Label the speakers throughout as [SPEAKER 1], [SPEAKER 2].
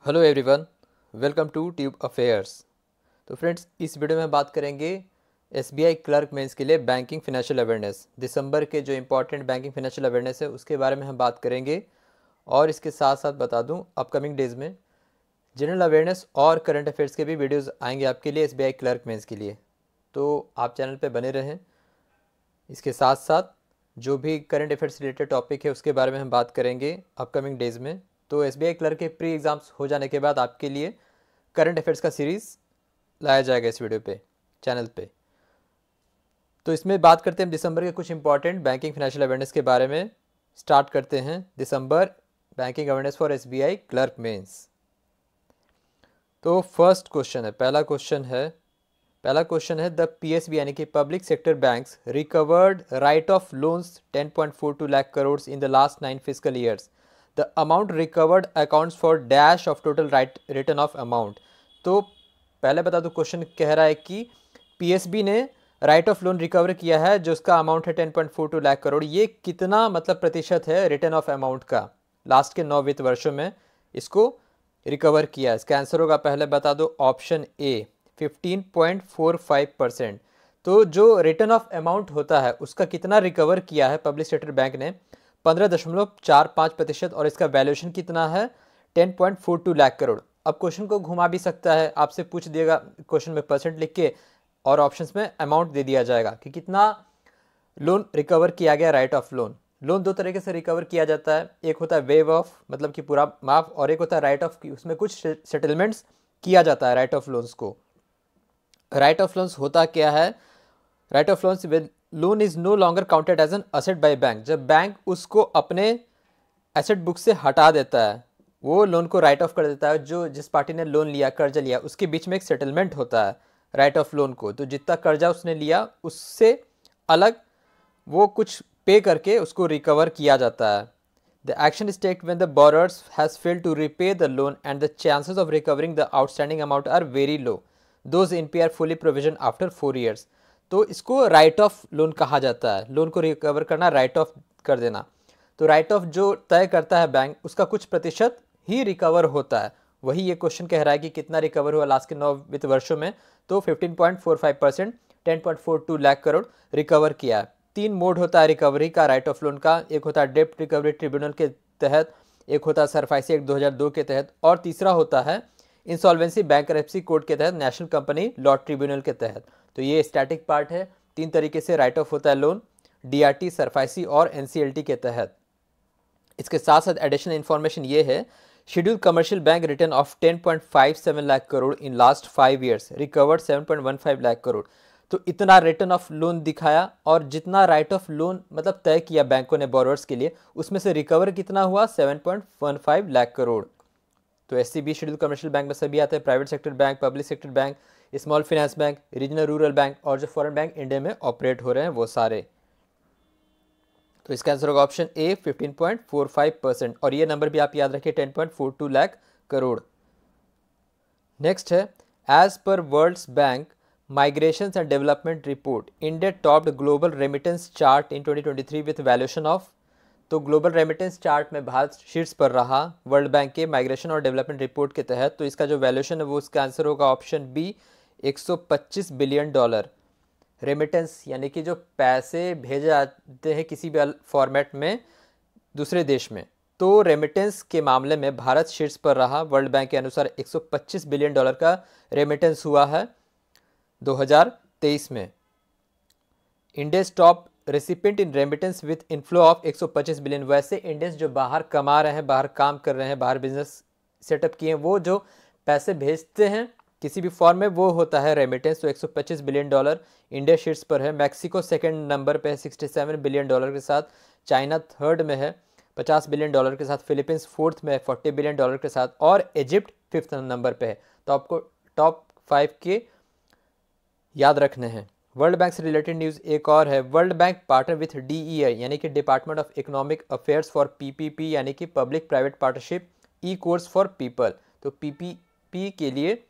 [SPEAKER 1] Hello everyone, welcome to Tube Affairs. तो friends, इस video में हम बात करेंगे एसबीआई क्लर्क मेंस के लिए बैंकिंग फिनेंशियल अवेयरनेस। दिसंबर के जो इंपॉर्टेंट बैंकिंग फिनेंशियल अवेयरनेस है उसके बारे में हम बात करेंगे। और इसके साथ साथ बता दूं, अपकमिंग डेज़ में जनरल अवेयरनेस और करंट अफेयर्स के भी वीडियोज़ आएंगे आपके लिए एसबीआई क्लर्क मेंस के लिए। तो आप चैनल पर बने रहें। इसके साथ साथ जो भी करंट अफेयर्स रिलेटेड टॉपिक है उसके बारे में हम बात करेंगे अपकमिंग डेज़ में। तो एसबीआई क्लर्क के प्री एग्ज़ाम्स हो जाने के बाद आपके लिए करंट अफेयर्स का सीरीज़ लाया जाएगा इस वीडियो पे, चैनल पे। तो इसमें बात करते हैं दिसंबर के कुछ इंपॉर्टेंट बैंकिंग फाइनेंशियल अवेयरनेस के बारे में। स्टार्ट करते हैं December banking awareness for SBI clerk mains. तो फर्स्ट क्वेश्चन है, पहला क्वेश्चन है द पीएसबी यानी कि public sector banks recovered write off loans 10.42 lakh crore in the last 9 fiscal years. The amount recovered accounts for dash of total write written off amount. तो पहले बता दो, क्वेश्चन कह रहा है कि पीएसबी ने राइट ऑफ लोन रिकवर किया है जो उसका अमाउंट है 10.42 लाख करोड़। ये कितना मतलब प्रतिशत है रिटर्न ऑफ अमाउंट का लास्ट के 9 वित्त वर्षों में इसको रिकवर किया। इसका आंसर होगा, पहले बता दो, ऑप्शन ए 15.45%। तो जो रिटर्न ऑफ अमाउंट होता है उसका कितना रिकवर किया है पब्लिक सेक्टर बैंक ने, 15.45%। और इसका वैल्यूएशन कितना है, 10.42 लाख करोड़। अब क्वेश्चन को घुमा भी सकता है, आपसे पूछ देगा क्वेश्चन में परसेंट लिख के और ऑप्शंस में अमाउंट दे दिया जाएगा कि कितना लोन रिकवर किया गया राइट ऑफ लोन। लोन दो तरीके से रिकवर किया जाता है, एक होता है वेव ऑफ मतलब कि पूरा माफ, और एक होता है राइट ऑफ, उसमें कुछ सेटलमेंट्स किया जाता है राइट ऑफ लोन्स को। राइट ऑफ लोन्स होता क्या है, write off loans loan is no longer counted as an asset by bank. जब बैंक उसको अपने एसेट बुक से हटा देता है, वो लोन को राइट ऑफ कर देता है। जो जिस पार्टी ने लोन लिया, कर्जा लिया, उसके बीच में एक सेटलमेंट होता है राइट ऑफ लोन को। तो जितना कर्जा उसने लिया उससे अलग वो कुछ पे करके उसको रिकवर किया जाता है। The action is take when the borrowers has failed to repay the loan and the chances of recovering the outstanding amount are very low. Those NP are fully provision after 4 years. तो इसको right of loan कहा जाता है, loan को recover करना, right of कर देना। तो राइट ऑफ जो तय करता है बैंक, उसका कुछ प्रतिशत ही रिकवर होता है। वही ये क्वेश्चन कह रहा है कि कितना रिकवर हुआ लास्ट के 9 वित्त वर्षों में। तो 15.45%, 10.42 लाख करोड़ रिकवर किया है। 3 मोड होता है रिकवरी का राइट ऑफ लोन का, एक होता है डेप्ट रिकवरी ट्रिब्यूनल के तहत, एक होता है सरफाइसी एक्ट 2002 के तहत, और तीसरा होता है इंसॉल्वेंसी बैंकरप्सी कोड के तहत, नेशनल कंपनी लॉ ट्रिब्यूनल के तहत। तो ये स्टैटिक पार्ट है। 3 तरीके से राइट ऑफ होता है लोन, डीआरटी, सरफाइसी और एनसीएलटी के तहत। इसके साथ साथ एडिशनल इन्फॉर्मेशन ये है, schedule commercial bank return of 10.57 lakh crore in last 5 years, recovered 7.15 lakh crore. तो इतना रिटर्न ऑफ लोन दिखाया, और जितना राइट ऑफ लोन मतलब तय किया बैंकों ने बोरोवर्स के लिए, उसमें से रिकवर कितना हुआ, 7.15 लाख करोड़। तो एससीबी शेड्यूल कमर्शियल बैंक में सभी आते हैं, private sector bank, public sector bank, small finance bank, regional rural bank, और जो फॉरेन बैंक इंडिया में ऑपरेट हो रहे हैं वो सारे। तो इसका आंसर होगा ऑप्शन ए 15.45%। और ये नंबर भी आप याद रखिए, 10.42 लाख करोड़। नेक्स्ट है, as per World's Bank migration and development report, India topped global remittance chart in 2023 with valuation of. तो ग्लोबल रेमिटेंस चार्ट में भारत शीर्ष पर रहा वर्ल्ड बैंक के माइग्रेशन और डेवलपमेंट रिपोर्ट के तहत। तो इसका जो वैल्यूएशन है वो, इसका आंसर होगा option B 125 billion dollar. Remittance यानी कि जो पैसे भेजे जाते हैं किसी भी फॉर्मेट में दूसरे देश में, तो रेमिटेंस के मामले में भारत शीर्ष पर रहा। वर्ल्ड बैंक के अनुसार 125 बिलियन डॉलर का रेमिटेंस हुआ है 2023 में। Indians top recipient in remittance with inflow of 125 billion. वैसे इंडियंस जो बाहर कमा रहे हैं, बाहर काम कर रहे हैं, बाहर बिजनेस सेटअप किए हैं, वो जो पैसे भेजते हैं किसी भी फॉर्म में, वो होता है रेमिटेंस। तो 125 बिलियन डॉलर इंडिया शीर्ष पर है। मैक्सिको सेकंड नंबर पे है 67 बिलियन डॉलर के साथ। चाइना थर्ड में है 50 बिलियन डॉलर के साथ। फिलीपींस फोर्थ में है 40 बिलियन डॉलर के साथ। और इजिप्ट फिफ्थ नंबर पे है। तो आपको टॉप 5 के याद रखने हैं। वर्ल्ड बैंक से रिलेटेड न्यूज़ एक और है, world bank partner with DEI यानी कि department of economic affairs for PPP यानी कि public private partnership E course for people. तो पीपीपी के लिए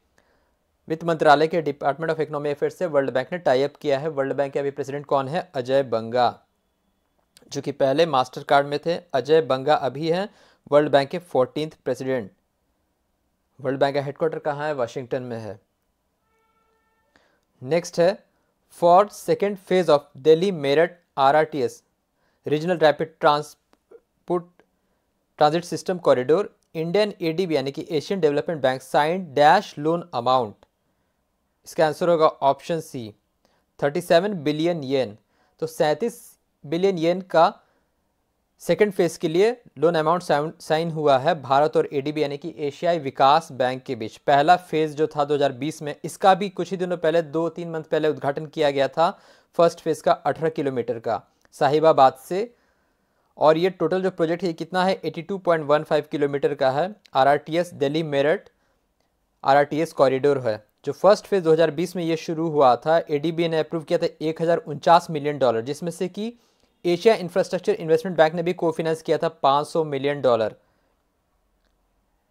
[SPEAKER 1] वित्त मंत्रालय के डिपार्टमेंट ऑफ इकोनॉमिक अफेयर्स से वर्ल्ड बैंक ने टाई अप किया है। वर्ल्ड बैंक के अभी प्रेसिडेंट कौन है, अजय बंगा, जो कि पहले मास्टर कार्ड में थे। अजय बंगा अभी हैं वर्ल्ड बैंक के 14th प्रेसिडेंट। वर्ल्ड बैंक का हेडक्वार्टर कहाँ है? वाशिंगटन में है। नेक्स्ट है, for second phase of Delhi Meerut RRTS regional rapid transport transit system corridor, Indian ADB यानी कि Asian Development Bank sign dash loan amount. इसका आंसर होगा ऑप्शन सी 37 बिलियन येन। तो 37 बिलियन येन का सेकेंड फेज के लिए लोन अमाउंट साइन हुआ है भारत और ADB यानी कि एशियाई विकास बैंक के बीच। पहला फेज जो था 2020 में, इसका भी कुछ ही दिनों पहले 2-3 मंथ पहले उद्घाटन किया गया था। फर्स्ट फेज का 18 किलोमीटर का साहिबाबाद से, और ये टोटल जो प्रोजेक्ट है कितना है? 82.15 किलोमीटर का है। RRTS Delhi Meerut RRTS corridor है। जो फर्स्ट फेज 2020 में ये शुरू हुआ था, ADB ने अप्रूव किया था $1049 मिलियन, जिसमें से कि एशिया इंफ्रास्ट्रक्चर इन्वेस्टमेंट बैंक ने भी को फाइनेंस किया था $500 मिलियन। तो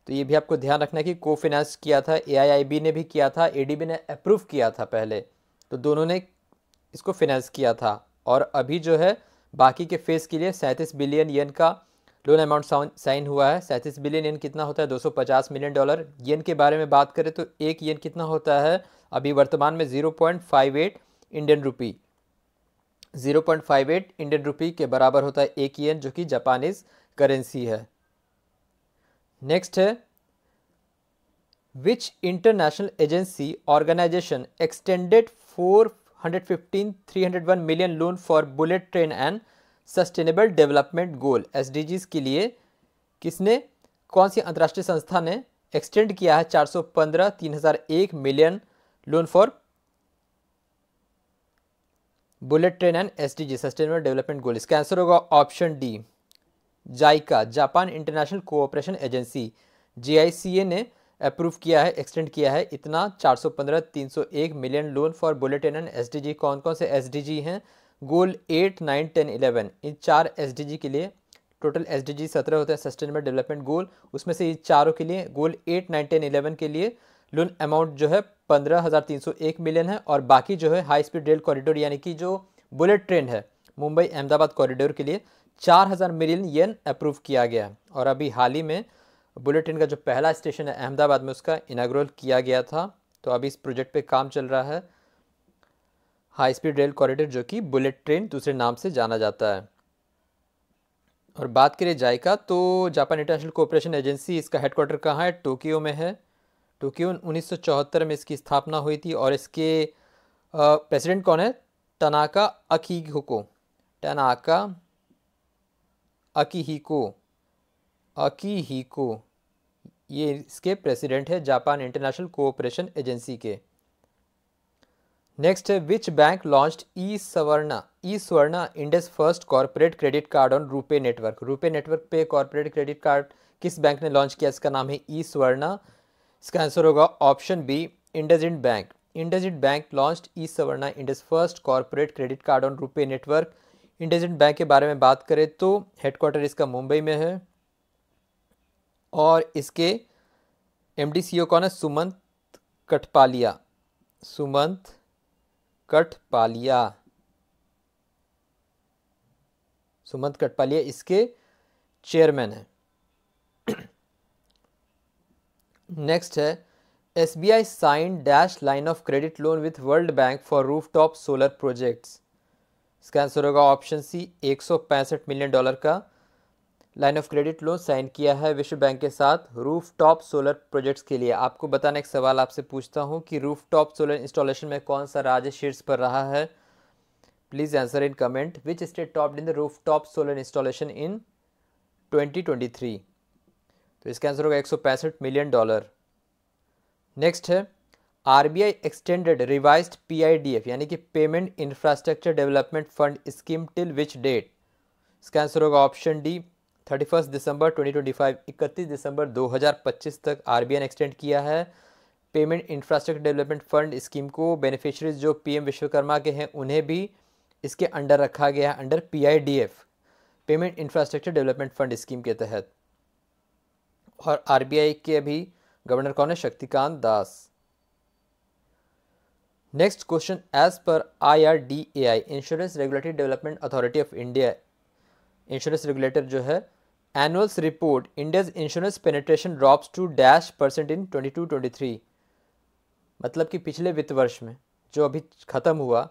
[SPEAKER 1] ये भी आपको ध्यान रखना है कि को फाइनेंस किया था, AIIB ने भी किया था, ADB ने अप्रूव किया था पहले, तो दोनों ने इसको फाइनेंस किया था। और अभी जो है बाकी के फेज के लिए 37 बिलियन येन का लोन अमाउंट साइन हुआ है। 37 बिलियन येन कितना होता है? $250 मिलियन। येन के बारे में बात करें तो एक येन कितना होता है अभी वर्तमान में? 0.58 इंडियन रुपी। 0.58 इंडियन रुपी के बराबर होता है एक येन, जो कि जापानीज करेंसी है। नेक्स्ट है, which international agency organization extended 415,301 million loan for bullet train and sustainable development goal SDGs के लिए किसने, कौन सी अंतर्राष्ट्रीय संस्था ने एक्सटेंड किया है 415,301 million loan for bullet train and SDG sustainable development goal? इसका आंसर होगा option D JICA, Japan International Cooperation Agency JICA ने अप्रूव किया है, एक्सटेंड किया है इतना 415,301 million loan for bullet train and SDG। कौन कौन से SDG हैं? गोल 8, 9, 10, 11, इन 4 SDG के लिए टोटल SDG 17 होते हैं सस्टेनेबल डेवलपमेंट गोल, उसमें से ये चारों के लिए गोल 8, 9, 10, 11 के लिए लोन अमाउंट जो है 15,301 मिलियन है। और बाकी जो है हाई स्पीड रेल कॉरिडोर यानी कि जो बुलेट ट्रेन है मुंबई अहमदाबाद कॉरिडोर के लिए 4,000 मिलियन येन अप्रूव किया गया। और अभी हाल ही में बुलेट ट्रेन का जो पहला स्टेशन है अहमदाबाद में, उसका इनाग्रल किया गया था। तो अभी इस प्रोजेक्ट पे काम चल रहा है, हाई स्पीड रेल कॉरिडोर, जो कि बुलेट ट्रेन दूसरे नाम से जाना जाता है। और बात करें जाइका, तो जापान इंटरनेशनल कोऑपरेशन एजेंसी, इसका हेडक्वार्टर कहाँ है? टोक्यो में है। टोक्यो 1974 में इसकी स्थापना हुई थी। और इसके प्रेसिडेंट कौन है? टनाका अकिहिको, टनाका अकिहिको ये इसके प्रेसिडेंट है जापान इंटरनेशनल कोऑपरेशन एजेंसी के। नेक्स्ट है, which bank launched E Swarna India's first corporate credit card on RuPay network? RuPay network पे कॉर्पोरेट क्रेडिट कार्ड किस बैंक ने लॉन्च किया? इसका नाम है ई स्वर्णा। इसका आंसर होगा option B IndusInd Bank. IndusInd Bank launched E Swarna India's first corporate credit card on RuPay network. IndusInd Bank के बारे में बात करें तो हेडक्वार्टर इसका मुंबई में है। और इसके MD CEO कौन है? सुमंत कठपालिया। सुमंत कठपालिया इसके चेयरमैन है। नेक्स्ट है, SBI sign dash line of credit loan with World Bank for rooftop solar projects. इसका आंसर होगा ऑप्शन सी $165 मिलियन का line of credit loan sign किया है विश्व बैंक के साथ रूफटॉप सोलर प्रोजेक्ट्स के लिए। आपको बताना, एक सवाल आपसे पूछता हूं कि रूफटॉप सोलर इंस्टॉलेशन में कौन सा राज्य शीर्ष पर रहा है? Please answer in comment. Which state topped in the rooftop solar installation in 2023? तो इसका आंसर होगा $165 मिलियन। नेक्स्ट है, RBI एक्सटेंडेड रिवाइज्ड PIDF यानी कि payment infrastructure development fund scheme till which date? इसका आंसर होगा ऑप्शन डी 31 दिसंबर 2025, 31 दिसंबर 2025 तक RBI ने एक्सटेंड किया है payment infrastructure development fund scheme को। बेनिफिशरीज जो PM विश्वकर्मा के हैं उन्हें भी इसके अंडर रखा गया है, under PIDF payment infrastructure development fund scheme के तहत। और RBI के अभी गवर्नर कौन है? Shaktikanta Das. Next question, as per IRDAI insurance regulatory development authority of India, insurance regulator जो है annuals report India's insurance penetration drops to dash % in 22-23। मतलब कि पिछले वित्त वर्ष में जो अभी ख़त्म हुआ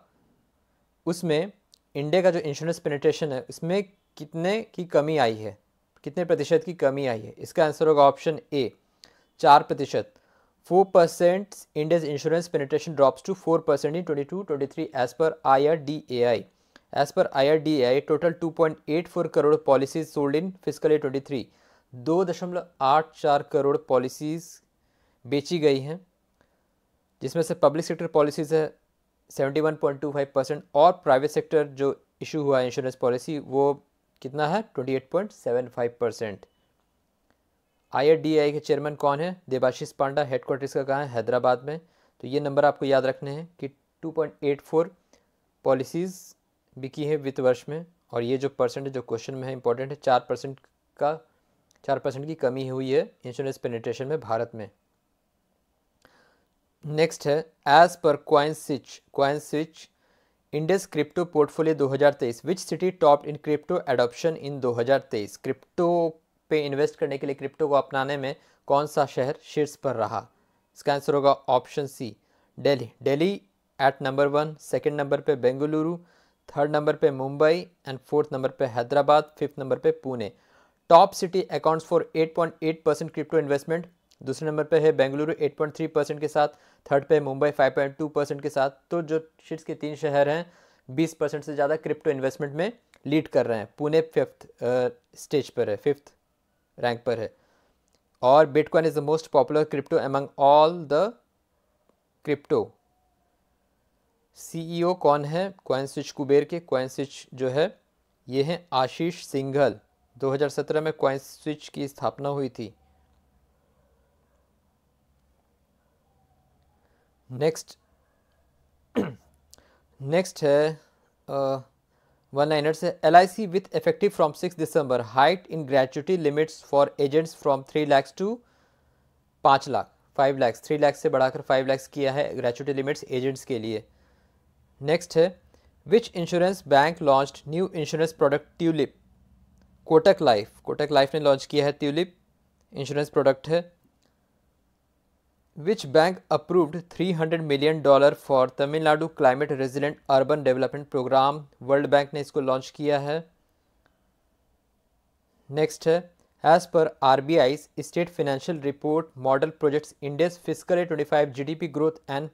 [SPEAKER 1] उसमें इंडिया का जो इंश्योरेंस पेनिट्रेशन है उसमें कितने की कमी आई है, कितने प्रतिशत की कमी आई है। इसका आंसर होगा option A 4%। 4% India's insurance penetration drops to 4% in 22-23 as per IRDAI। As per IRDAI total 2.84 crore policies sold in physical year 23। 2.84 crore policies बेची गई हैं, जिसमें से पब्लिक सेक्टर पॉलिसीज है 71.25% और प्राइवेट सेक्टर जो इशू हुआ है इंश्योरेंस पॉलिसी वो कितना है 28.75%। IRDAI के चेयरमैन कौन है? देबाशीष पांडा। हेडक्वार्टर्स का कहाँ है? हैदराबाद में। तो ये नंबर आपको याद रखने हैं कि 2.84 पॉलिसीज़ बिकी है वित्त वर्ष में, और ये जो परसेंट जो क्वेश्चन में है इंपॉर्टेंट है, 4% की कमी हुई है इंश्योरेंस पेनिट्रेशन में भारत में। नेक्स्ट है as per CoinSwitch India's crypto portfolio 2023 which city top in crypto adoption in 2023। Crypto पे इन्वेस्ट करने के लिए, क्रिप्टो को अपनाने में कौन सा शहर शीर्ष पर रहा? इसका आंसर होगा option C Delhi at number 1, second number पे बेंगलुरु, थर्ड नंबर पे मुंबई एंड फोर्थ नंबर पे हैदराबाद, फिफ्थ नंबर पे Pune. Top city accounts for 8.8% crypto investment. दूसरे नंबर पे है बेंगलुरु 8.3% के साथ, थर्ड पे मुंबई 5.2% के साथ। तो जो शीर्ष के 3 शहर हैं 20% से ज़्यादा क्रिप्टो इन्वेस्टमेंट में लीड कर रहे हैं। पुणे 5th स्टेज पर है, 5th रैंक पर है। और bitcoin is the most popular crypto among all the crypto. CEO कौन है क्वाइंस्विच कुबेर के? क्वाइंस्विच जो है ये हैं आशीष सिंघल। 2017 में क्वाइंस्विच की स्थापना हुई थी। नेक्स्ट है वन लाइनर से LIC with effective from 6 December hike in gratuity limits for agents from 3 lakh to 5 lakh 5 lakh 3 lakh से बढ़ाकर 5 लाख किया है ग्रेचुटी लिमिट्स एजेंट्स के लिए। नेक्स्ट है which insurance bank launched new insurance product Tulip? Kotak Life ने लॉन्च किया है ट्यूलिप इंश्योरेंस प्रोडक्ट है। Which bank approved $300 million for Tamil Nadu climate resilient urban development programme? World Bank ने इसको लॉन्च किया है। नेक्स्ट है as per RBI state financial report model projects India's physical year 25 GDP growth and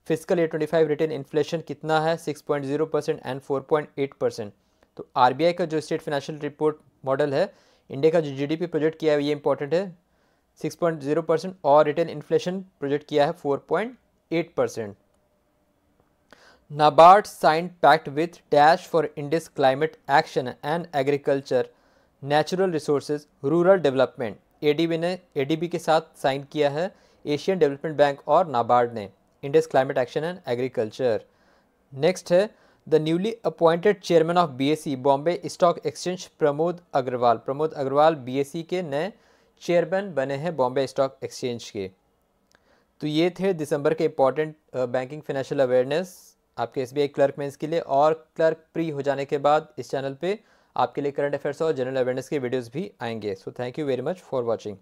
[SPEAKER 1] physical year 25 retail inflation कितना है? 6.0% and 4.8%। तो RBI का जो स्टेट फाइनेंशियल रिपोर्ट मॉडल है, इंडिया का जो GDP प्रोजेक्ट किया है ये इंपॉर्टेंट है 6.0% और रिटेल इन्फ्लेशन प्रोजेक्ट किया है 4.8%। NABARD signed pact with dash for India's climate action and agriculture natural resources rural development. ADB के साथ साइन किया है एशियन डेवलपमेंट बैंक और नाबार्ड ने India's climate action and agriculture. Next है the newly appointed chairman of BSE Bombay stock exchange Pramod Agarwal BSE के नए chairman बने हैं बॉम्बे स्टॉक एक्सचेंज के। तो ये थे दिसंबर के इंपॉर्टेंट बैंकिंग फाइनेंशियल अवेयरनेस आपके SBI क्लर्क मेंस के लिए। और क्लर्क प्री हो जाने के बाद इस चैनल पे आपके लिए करंट अफेयर्स और जनरल अवेयरनेस के वीडियोस भी आएंगे। So thank you very much for watching.